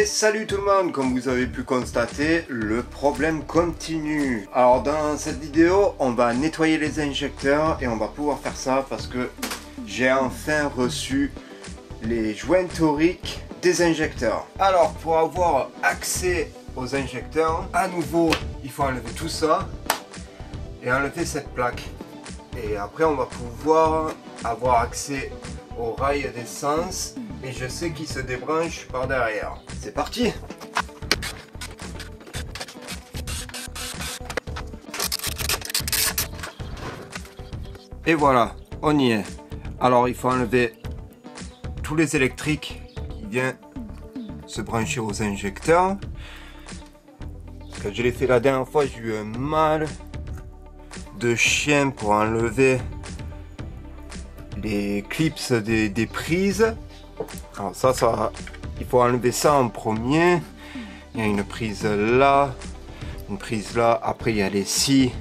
Et salut tout le monde, comme vous avez pu constater, le problème continue. Alors dans cette vidéo, on va nettoyer les injecteurs et on va pouvoir faire ça parce que j'ai enfin reçu les joints toriques des injecteurs. Alors pour avoir accès aux injecteurs, à nouveau, il faut enlever tout ça et enlever cette plaque. Et après on va pouvoir avoir accès au rail d'essence et je sais qu'il se débranche par derrière. C'est parti! Et voilà, on y est. Alors il faut enlever tous les électriques qui viennent se brancher aux injecteurs. Quand je l'ai fait la dernière fois, j'ai eu un mal de chien pour enlever les clips des prises. Alors ça, il faut enlever ça en premier. Il y a une prise là, une prise là. Après il y a les 6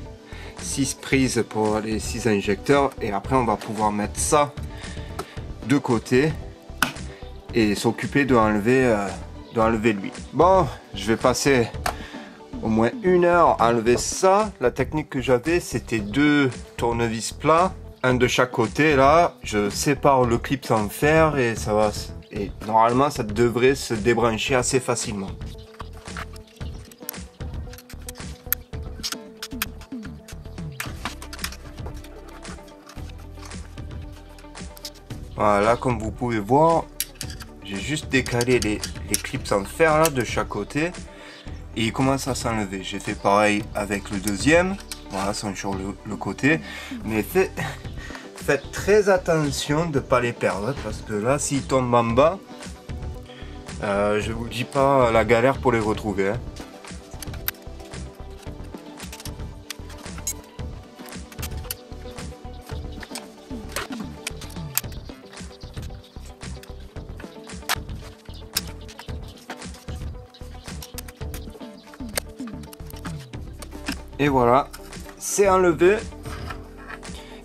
prises pour les 6 injecteurs. Et après on va pouvoir mettre ça de côté et s'occuper d'enlever lui. Bon, je vais passer au moins 1 heure à enlever ça. La technique que j'avais, c'était 2 tournevis plats, un de chaque côté. Là je sépare le clip en fer et ça va, et normalement ça devrait se débrancher assez facilement. Voilà, comme vous pouvez voir, j'ai juste décalé les clips en fer là de chaque côté et ils commencent à s'enlever. J'ai fait pareil avec le deuxième. Voilà, ils sont sur le côté, mais faites très attention de ne pas les perdre parce que là s'ils tombent en bas, je vous dis pas la galère pour les retrouver, hein. Et voilà, c'est enlevé.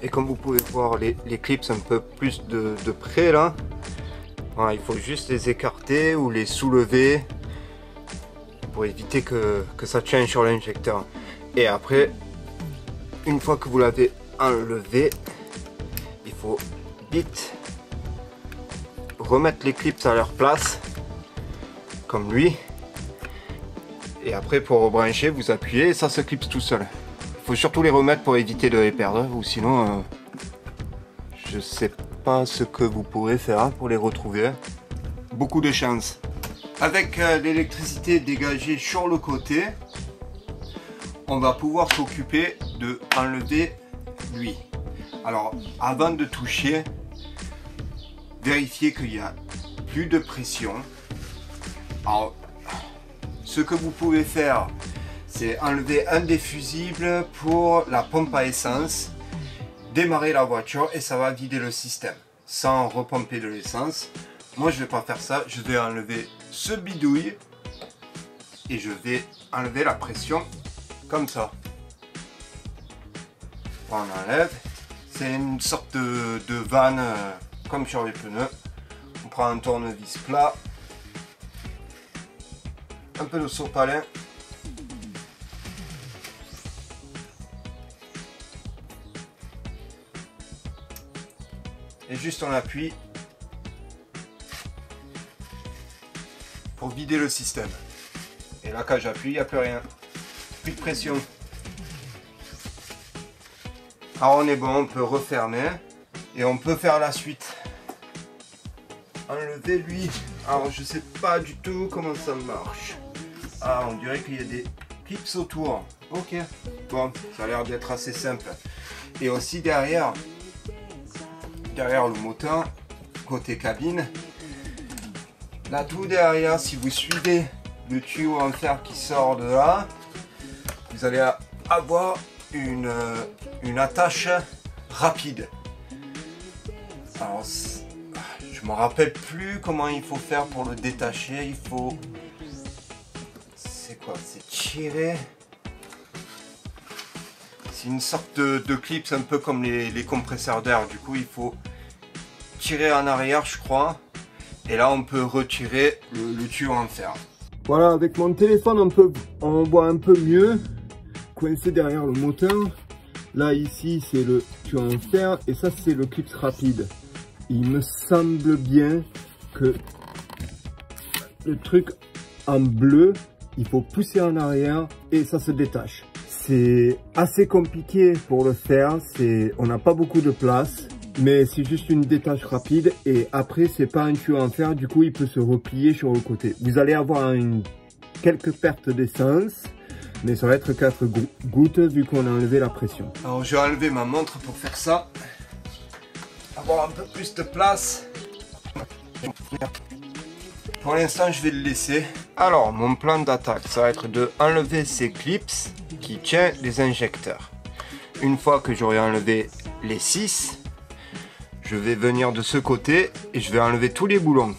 Et comme vous pouvez voir les clips un peu plus de près là, voilà, il faut juste les écarter ou les soulever pour éviter que ça tienne sur l'injecteur. Et après, une fois que vous l'avez enlevé, il faut vite remettre les clips à leur place comme lui. Et après pour rebrancher, vous appuyez et ça se clipse tout seul. Il faut surtout les remettre pour éviter de les perdre, ou sinon je sais pas ce que vous pourrez faire pour les retrouver. Beaucoup de chance. Avec l'électricité dégagée sur le côté, on va pouvoir s'occuper de enlever lui. Alors avant de toucher, vérifiez qu'il n'y a plus de pression. Alors, ce que vous pouvez faire, c'est enlever un des fusibles pour la pompe à essence, démarrer la voiture et ça va vider le système sans repomper de l'essence. Moi je vais pas faire ça, je vais enlever ce bidouille et je vais enlever la pression comme ça. On enlève, c'est une sorte de vanne comme sur les pneus. On prend un tournevis plat, un peu de sopalin, et juste on appuie pour vider le système. Et là quand j'appuie, il n'y a plus rien, plus de pression. Alors on est bon, on peut refermer et on peut faire la suite. Enlever lui. Alors je sais pas du tout comment ça marche. Ah, on dirait qu'il y a des clips autour. Ok, bon, ça a l'air d'être assez simple. Et aussi derrière le moteur, côté cabine, là tout derrière, si vous suivez le tuyau en fer qui sort de là, vous allez avoir une attache rapide. Alors, je me rappelle plus comment il faut faire pour le détacher. Il faut, c'est quoi, c'est tirer. C'est une sorte de clip, un peu comme les compresseurs d'air. Du coup, il faut tirer en arrière, je crois, Et là on peut retirer le tuyau en fer. Voilà, avec mon téléphone on voit un peu mieux, coincé derrière le moteur. Là ici c'est le tuyau en fer et ça c'est le clip rapide. Il me semble bien que le truc en bleu, il faut pousser en arrière et ça se détache. C'est assez compliqué pour le faire, on n'a pas beaucoup de place, mais c'est juste une détache rapide et après c'est pas un tuyau en fer, du coup il peut se replier sur le côté. Vous allez avoir quelques pertes d'essence, mais ça va être 4 gouttes vu qu'on a enlevé la pression. Alors je vais enlever ma montre pour faire ça, avoir un peu plus de place. Pour l'instant je vais le laisser. Alors mon plan d'attaque ça va être de enlever ces clips qui tiennent les injecteurs. Une fois que j'aurai enlevé les 6, je vais venir de ce côté et je vais enlever tous les boulons.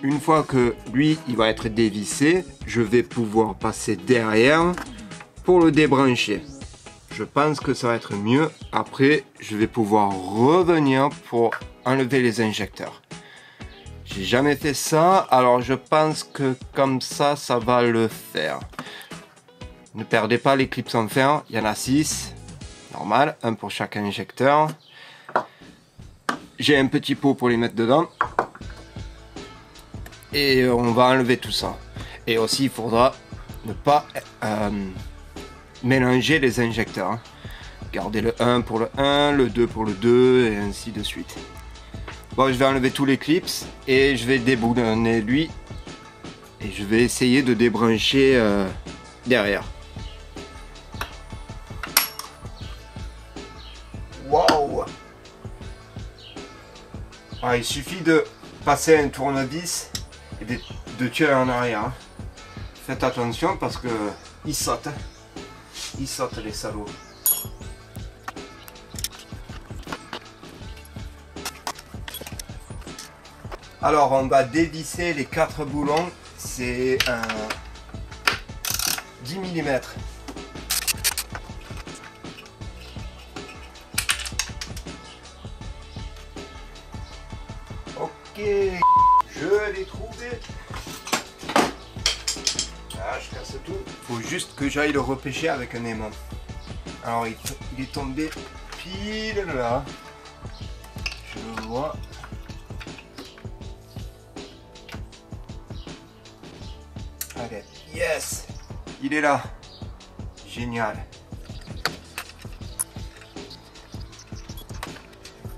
Une fois que lui il va être dévissé, je vais pouvoir passer derrière pour le débrancher. Je pense que ça va être mieux. Après je vais pouvoir revenir pour enlever les injecteurs. J'ai jamais fait ça, alors je pense que comme ça, ça va le faire. Ne perdez pas les clips en fer, il y en a 6, normal, un pour chaque injecteur. J'ai un petit pot pour les mettre dedans. Et on va enlever tout ça. Et aussi, il faudra ne pas mélanger les injecteurs. Gardez le 1 pour le 1, le 2 pour le 2, et ainsi de suite. Bon, je vais enlever tous les clips et je vais déboulonner lui et je vais essayer de débrancher derrière. Waouh! Ah, il suffit de passer un tournevis et de tirer en arrière. Faites attention parce que ils sautent. Ils sautent les salauds. Alors on va dévisser les 4 boulons, c'est un 10 mm. Ok, je l'ai trouvé. Ah, je casse tout. Faut juste que j'aille le repêcher avec un aimant. Alors il est tombé pile là. Je le vois. Allez, yes, il est là, génial.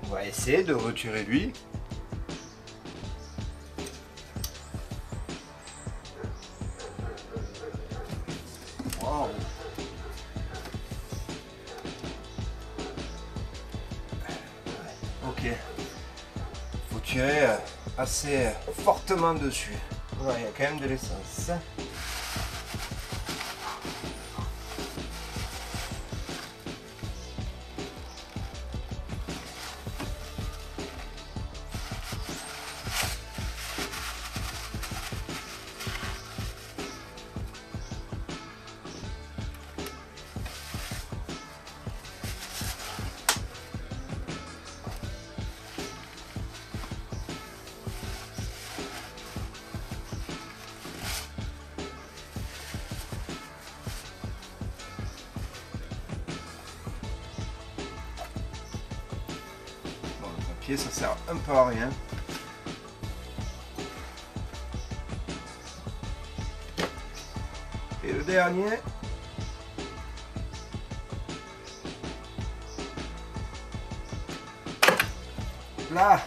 On va essayer de retirer lui. Wow. Ok, faut tirer assez fortement dessus. Ouais, il y a quand même de l'essence. Ça sert un peu à rien. Et le dernier. Là,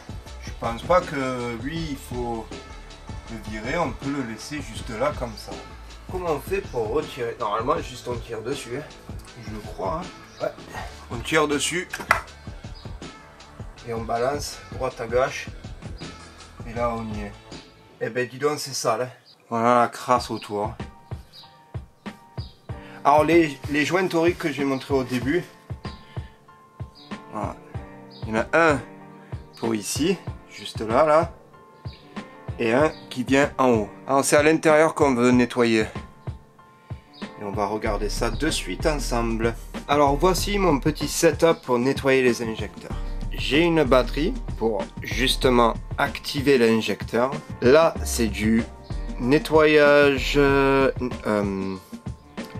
je pense pas que lui il faut le virer, on peut le laisser juste là comme ça. Comment on fait pour retirer? Normalement juste on tire dessus, je crois. Ouais. On tire dessus. Et on balance droite à gauche et là on y est. Et ben dis donc c'est sale hein. Voilà la crasse autour. Alors les joints toriques que j'ai montré au début, voilà. Il y en a un pour ici, juste là et un qui vient en haut. Alors c'est à l'intérieur qu'on veut nettoyer et on va regarder ça de suite ensemble. Alors voici mon petit setup pour nettoyer les injecteurs. j'ai une batterie pour justement activer l'injecteur. Là, c'est du nettoyage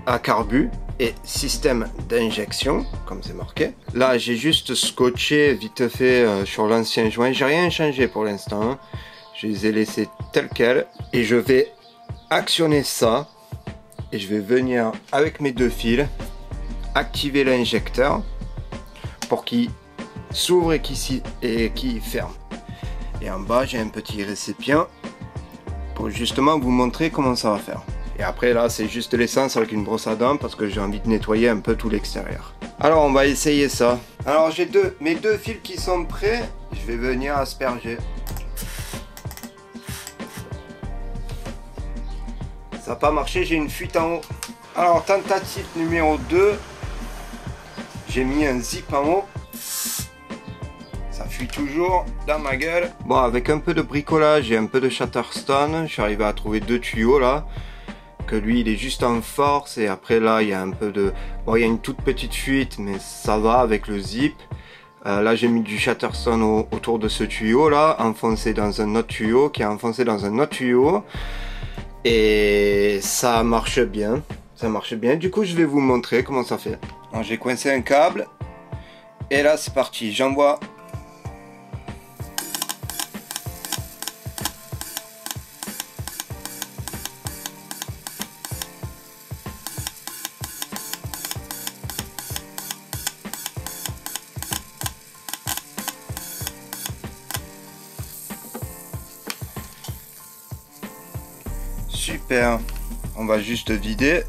à carbu et système d'injection, comme c'est marqué. Là, j'ai juste scotché vite fait sur l'ancien joint. J'ai rien changé pour l'instant, hein. Je les ai laissés tels quels. Et je vais actionner ça. Et je vais venir avec mes deux fils activer l'injecteur pour qu'il s'ouvre et qu'il ferme. Et en bas, j'ai un petit récipient pour justement vous montrer comment ça va faire. Et après là, c'est juste l'essence avec une brosse à dents parce que j'ai envie de nettoyer un peu tout l'extérieur. Alors on va essayer ça. Alors j'ai mes deux fils qui sont prêts. Je vais venir asperger. Ça n'a pas marché, j'ai une fuite en haut. Alors tentative numéro 2. J'ai mis un zip en haut. Ça fuit toujours dans ma gueule. Bon, avec un peu de bricolage et un peu de Chatterstone, je suis arrivé à trouver deux tuyaux là. Que lui, il est juste en force. Et après là, il y a un peu de... Bon, il y a une toute petite fuite, mais ça va avec le zip. Là, j'ai mis du Chatterstone autour de ce tuyau là, enfoncé dans un autre tuyau, qui est enfoncé dans un autre tuyau. Et ça marche bien. Ça marche bien. Du coup, je vais vous montrer comment ça fait. J'ai coincé un câble. Et là, c'est parti. J'envoie. Super. On va juste vider.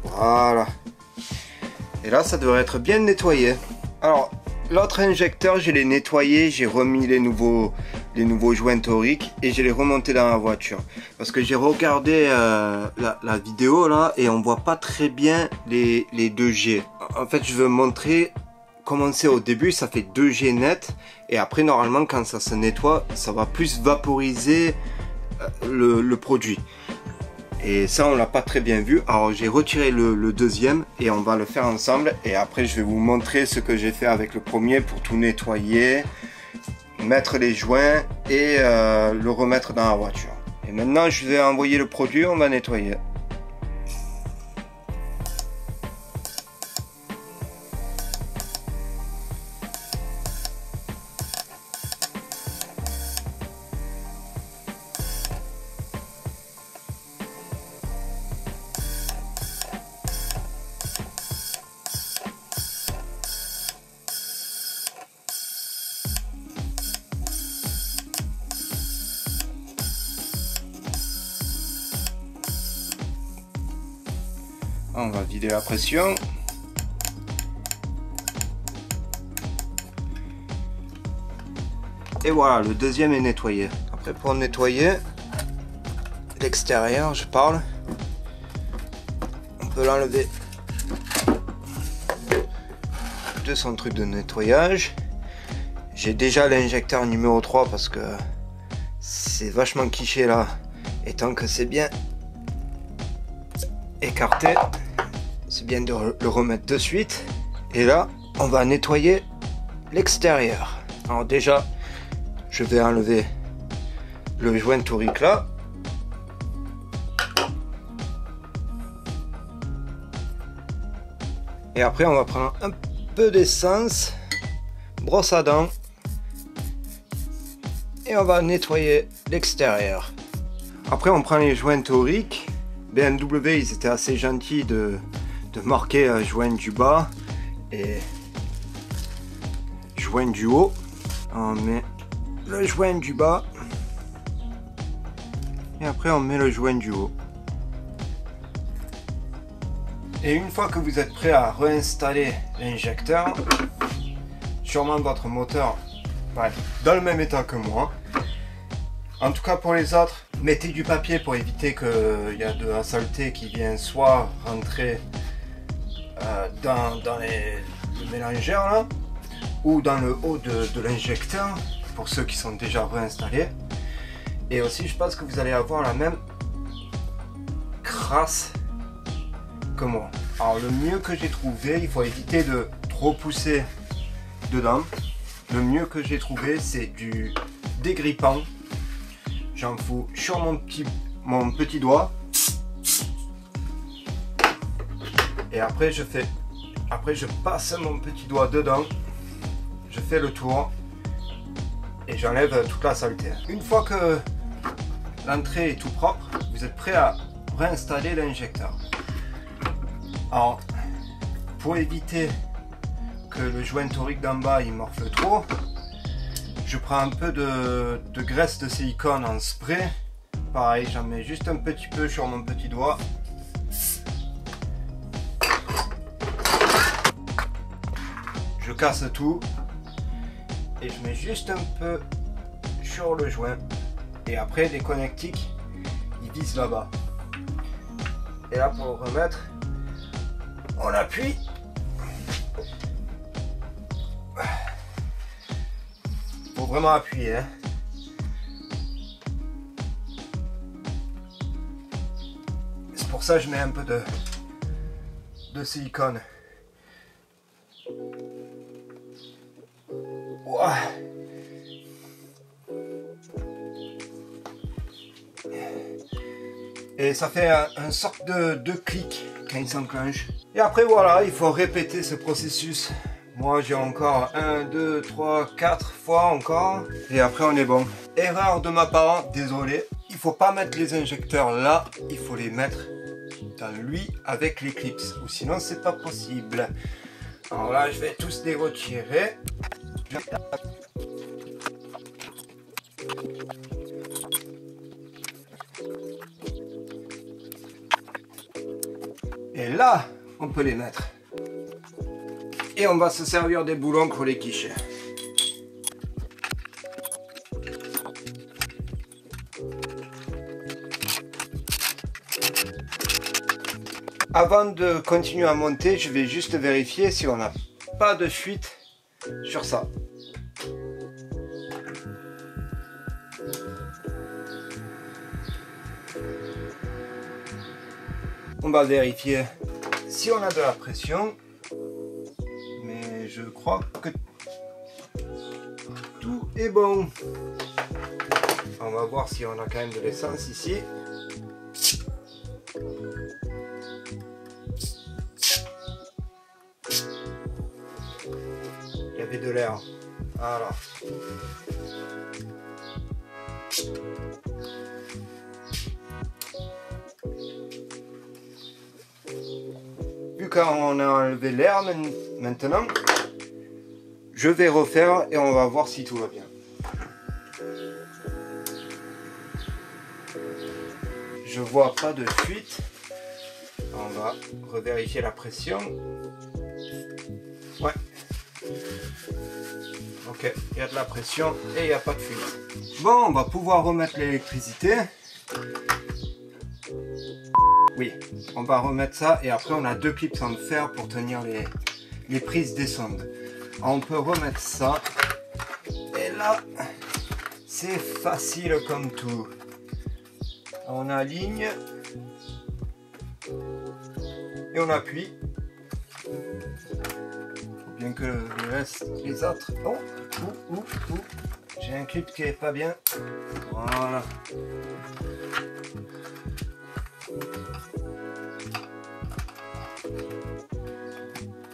Voilà. Et là, ça devrait être bien nettoyé. Alors, l'autre injecteur, je l'ai nettoyé. J'ai remis les nouveaux joints toriques et je l'ai remonté dans la voiture. Parce que j'ai regardé la vidéo là et on voit pas très bien les 2G. En fait, je veux montrer comment c'est au début. Ça fait 2G net. Et après, normalement, quand ça se nettoie, ça va plus vaporiser le produit. Et ça, on l'a pas très bien vu. Alors, j'ai retiré le deuxième et on va le faire ensemble. Et après, je vais vous montrer ce que j'ai fait avec le premier pour tout nettoyer, mettre les joints et le remettre dans la voiture. Et maintenant, je vais envoyer le produit, on va nettoyer. On va vider la pression. Et voilà, le deuxième est nettoyé. Après, pour nettoyer l'extérieur, je parle, on peut l'enlever de son truc de nettoyage. J'ai déjà l'injecteur numéro 3 parce que c'est vachement quiché là. Et tant que c'est bien écarté, c'est bien de le remettre de suite. Et là, on va nettoyer l'extérieur. Alors déjà, je vais enlever le joint torique là. Et après, on va prendre un peu d'essence, brosse à dents, et on va nettoyer l'extérieur. Après, on prend les joints toriques. BMW, ils étaient assez gentils de marquer joint du bas et joint du haut. On met le joint du bas et après on met le joint du haut. Et une fois que vous êtes prêt à réinstaller l'injecteur, sûrement votre moteur va être dans le même état que moi. En tout cas pour les autres, mettez du papier pour éviter qu'il y a de la saleté qui vient soit rentrer dans le mélangeur là, ou dans le haut de l'injecteur, pour ceux qui sont déjà réinstallés. Et aussi, je pense que vous allez avoir la même crasse que moi. Alors le mieux que j'ai trouvé, il faut éviter de trop pousser dedans. Le mieux que j'ai trouvé, c'est du dégrippant. J'en fous sur mon petit doigt. Et après je passe mon petit doigt dedans. Je fais le tour. Et j'enlève toute la saleté. Une fois que l'entrée est tout propre, vous êtes prêt à réinstaller l'injecteur. Alors, pour éviter que le joint torique d'en bas il morfle trop, je prends un peu de graisse de silicone en spray. Pareil, j'en mets juste un petit peu sur mon petit doigt. Je casse tout et je mets juste un peu sur le joint. Et après, les connectiques, ils visent là-bas. Et là, pour le remettre, on appuie. Faut vraiment appuyer, hein. C'est pour ça que je mets un peu de silicone. Ouah. Et ça fait un sorte de clic quand il s'enclenche. Et après voilà, il faut répéter ce processus. Moi j'ai encore 1, 2, 3, 4 fois encore. Et après on est bon. Erreur de ma part, désolé. Il faut pas mettre les injecteurs là, il faut les mettre dans lui avec les clips. Ou sinon c'est pas possible. Alors là je vais tous les retirer. Et là, on peut les mettre. Et on va se servir des boulons pour les quicher. Avant de continuer à monter, je vais juste vérifier si on n'a pas de fuite sur ça. On va vérifier si on a de la pression, mais je crois que tout est bon. On va voir si on a quand même de l'essence ici. Il y avait de l'air. Voilà. Vu qu'on a enlevé l'air maintenant, je vais refaire et on va voir si tout va bien. Je vois pas de fuite. On va revérifier la pression. Ouais. Ok, il y a de la pression et il n'y a pas de fuite. Bon, on va pouvoir remettre l'électricité. Oui, on va remettre ça et après on a deux clips en fer pour tenir les prises des sondes. On peut remettre ça et là c'est facile comme tout. On aligne et on appuie. Faut bien que les autres. Oh, j'ai un clip qui est pas bien. Voilà.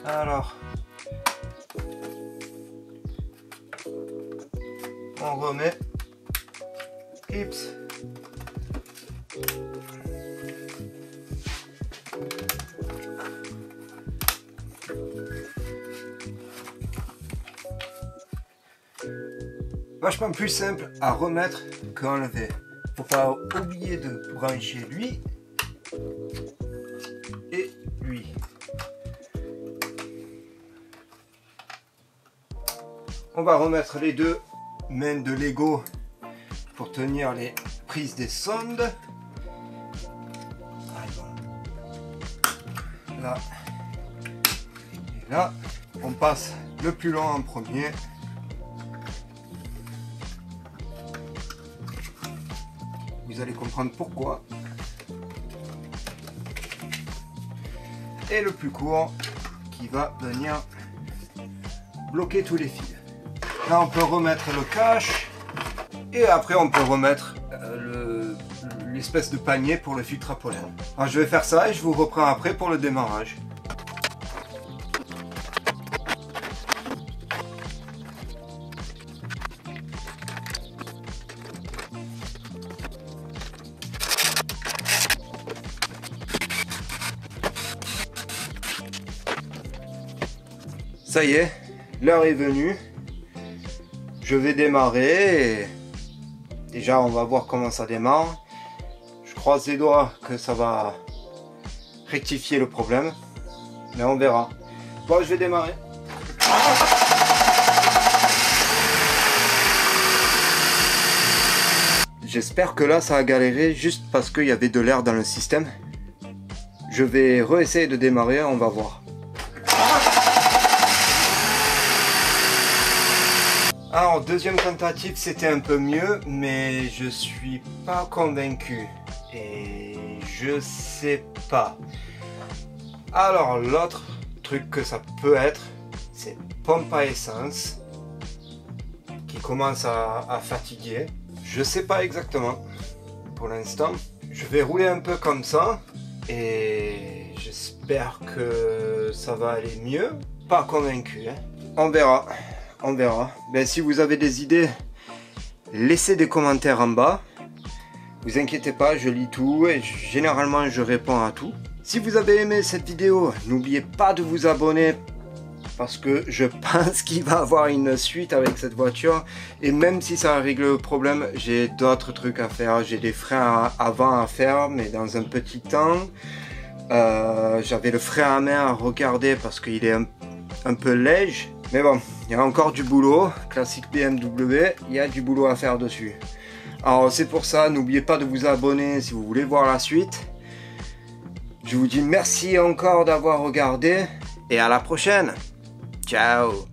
Alors, on remet clips. Vachement plus simple à remettre qu'à enlever. Faut pas oublier de brancher lui et lui. On va remettre les deux mains de Lego pour tenir les prises des sondes. Là et là, on passe le plus long en premier. Vous allez comprendre pourquoi. et le plus court qui va venir bloquer tous les fils. Là on peut remettre le cache et après on peut remettre l'espèce de panier pour le filtre à pollen. Alors je vais faire ça et je vous reprends après pour le démarrage. Ça y est, l'heure est venue. Je vais démarrer. Et déjà, on va voir comment ça démarre. Je croise les doigts que ça va rectifier le problème. Mais on verra. Bon, je vais démarrer. J'espère que là, ça a galéré juste parce qu'il y avait de l'air dans le système. Je vais réessayer de démarrer, on va voir. Alors, deuxième tentative, c'était un peu mieux, mais je suis pas convaincu. Et je sais pas. Alors, l'autre truc que ça peut être, c'est pompe à essence qui commence à fatiguer. Je sais pas exactement pour l'instant. Je vais rouler un peu comme ça et j'espère que ça va aller mieux. Pas convaincu, hein. On verra. On verra. Ben, si vous avez des idées, laissez des commentaires en bas. Vous inquiétez pas, je lis tout et généralement je réponds à tout. Si vous avez aimé cette vidéo, n'oubliez pas de vous abonner parce que je pense qu'il va y avoir une suite avec cette voiture. Et même si ça règle le problème, j'ai d'autres trucs à faire. J'ai des freins avant à faire, mais dans un petit temps. J'avais le frein à main à regarder parce qu'il est un peu léger. Mais bon, il y a encore du boulot, classique BMW, il y a du boulot à faire dessus. Alors c'est pour ça, n'oubliez pas de vous abonner si vous voulez voir la suite. Je vous dis merci encore d'avoir regardé et à la prochaine. Ciao.